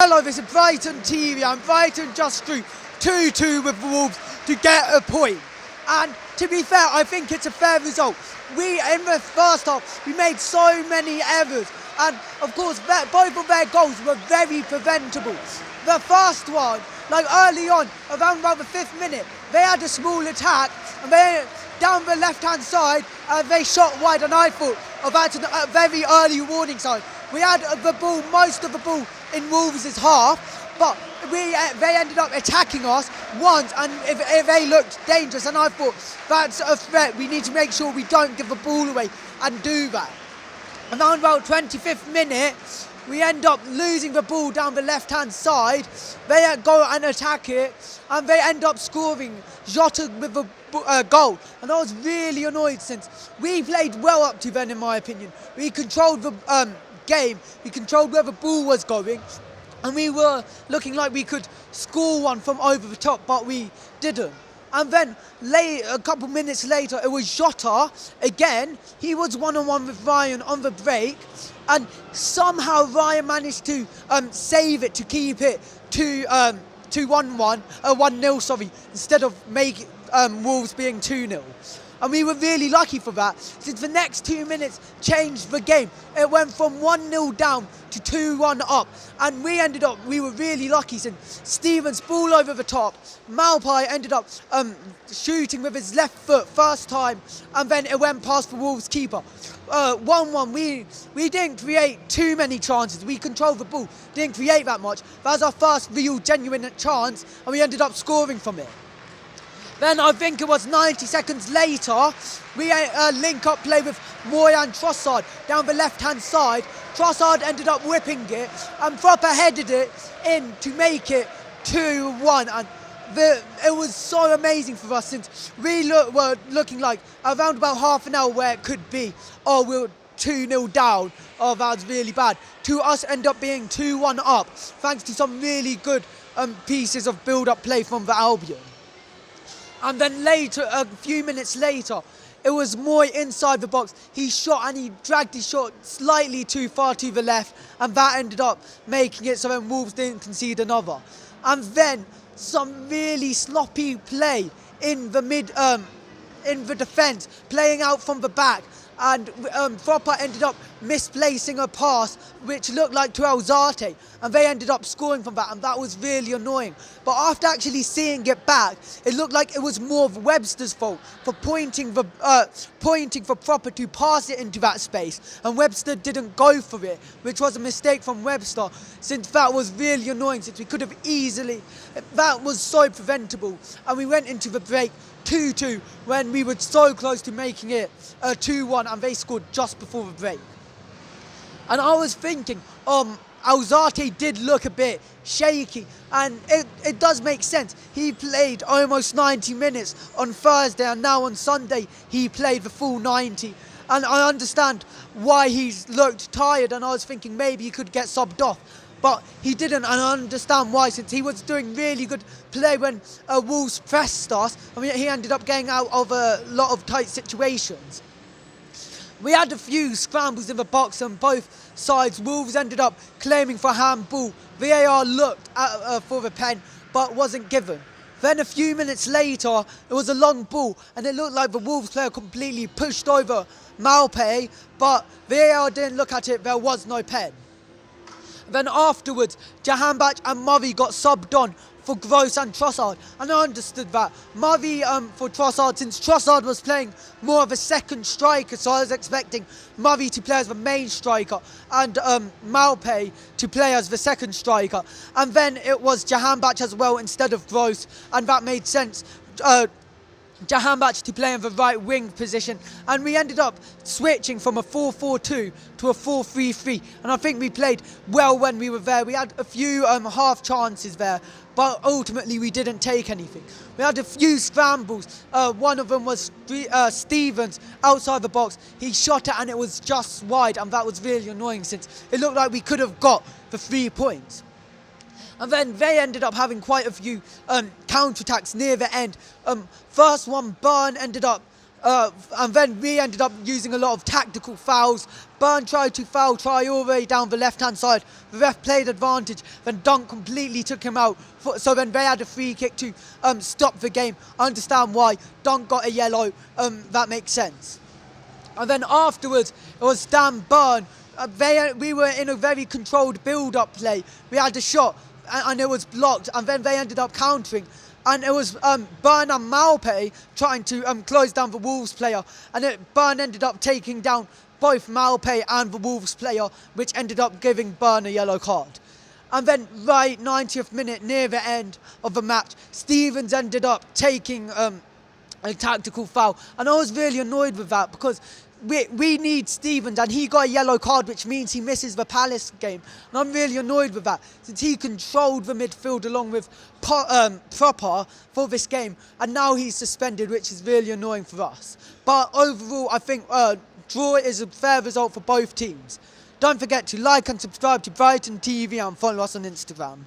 Hello, this is Brighton TV, and Brighton just drew 2-2 with Wolves to get a point. And to be fair, I think it's a fair result. In the first half, we made so many errors, and of course, both of their goals were very preventable. The first one, like early on, around about the 5th minute, they had a small attack, and they down the left-hand side, they shot wide, and I thought that's a very early warning sign. We had the ball, most of the ball in Wolves' half, but they ended up attacking us once, and if they looked dangerous, and I thought that's a threat. We need to make sure we don't give the ball away and do that. And around about 25th minute, we end up losing the ball down the left-hand side. They go and attack it, and they end up scoring Jota with a goal. And I was really annoyed, since we played well up to then, in my opinion. We controlled the game, we controlled where the ball was going, and we were looking like we could score one from over the top, but we didn't. And then a couple minutes later, it was Jota again. He was one-on-one with Ryan on the break, and somehow Ryan managed to save it to keep it to 1-0, sorry, instead of Wolves being 2-0. And we were really lucky for that, since the next 2 minutes changed the game. It went from 1-0 down to 2-1 up. And we were really lucky, since Stevens ball over the top. Malpai ended up shooting with his left foot first time, and then it went past the Wolves keeper. 1-1, we didn't create too many chances. We controlled the ball, didn't create that much. That was our first real genuine chance, and we ended up scoring from it. Then I think it was 90 seconds later, we link-up play with Moy and Trossard down the left-hand side. Trossard ended up whipping it, and Proper headed it in to make it 2-1. And it was so amazing for us, since we were looking like around about half an hour where it could be, oh, we're 2-0 down, oh, that's really bad, to us end up being 2-1 up, thanks to some really good pieces of build-up play from the Albion. And then later, a few minutes later, it was Moy inside the box. He shot, and he dragged his shot slightly too far to the left, and that ended up making it so then Wolves didn't concede another. And then some really sloppy play in the in the defence, playing out from the back, and Proper ended up misplacing a pass which looked like to Alzate, and they ended up scoring from that, and that was really annoying. But after actually seeing it back, it looked like it was more of Webster's fault for pointing for Proper to pass it into that space, and Webster didn't go for it, which was a mistake from Webster, since that was really annoying, since we could have easily, that was so preventable. And we went into the break 2-2 when we were so close to making it 2-1, and they scored just before the break. And I was thinking, Alzate did look a bit shaky, and it does make sense. He played almost 90 minutes on Thursday, and now on Sunday he played the full 90. And I understand why he's looked tired, and I was thinking maybe he could get subbed off. But he didn't, and I understand why, since he was doing really good play when Wolves pressed us. I mean, he ended up getting out of a lot of tight situations. We had a few scrambles in the box on both sides. Wolves ended up claiming for handball. VAR looked for the pen, but wasn't given. Then a few minutes later, it was a long ball, and it looked like the Wolves player completely pushed over Malpai, but VAR didn't look at it, there was no pen. Then afterwards, Jahanbakhsh and Murray got subbed on for Gross and Trossard, and I understood that. Murray for Trossard, since Trossard was playing more of a second striker, so I was expecting Murray to play as the main striker and Malpai to play as the second striker. And then it was Jahanbakhsh as well instead of Gross, and that made sense. Jahanbakhsh to play in the right wing position, and we ended up switching from a 4-4-2 to a 4-3-3, and I think we played well when we were there. We had a few half chances there, but ultimately we didn't take anything. We had a few scrambles. One of them was Stevens outside the box. He shot it, and it was just wide, and that was really annoying, since it looked like we could have got the 3 points. And then they ended up having quite a few counter-attacks near the end. First one, Burn ended up And then we ended up using a lot of tactical fouls. Burn tried to foul try all the way down the left-hand side. The ref played advantage. Then Dunk completely took him out. So then they had a free kick to stop the game. I understand why. Dunk got a yellow. That makes sense. And then afterwards, it was Dan Burn. We were in a very controlled build-up play. We had a shot, and it was blocked. And then they ended up countering. And it was Burn and Malpe trying to close down the Wolves player. And Burn ended up taking down both Malpe and the Wolves player, which ended up giving Burn a yellow card. And then right 90th minute, near the end of the match, Stevens ended up taking a tactical foul. And I was really annoyed with that because we need Stevens, and he got a yellow card, which means he misses the Palace game. And I'm really annoyed with that, since he controlled the midfield along with Proper for this game, and now he's suspended, which is really annoying for us. But overall, I think draw is a fair result for both teams. Don't forget to like and subscribe to Brighton TV and follow us on Instagram.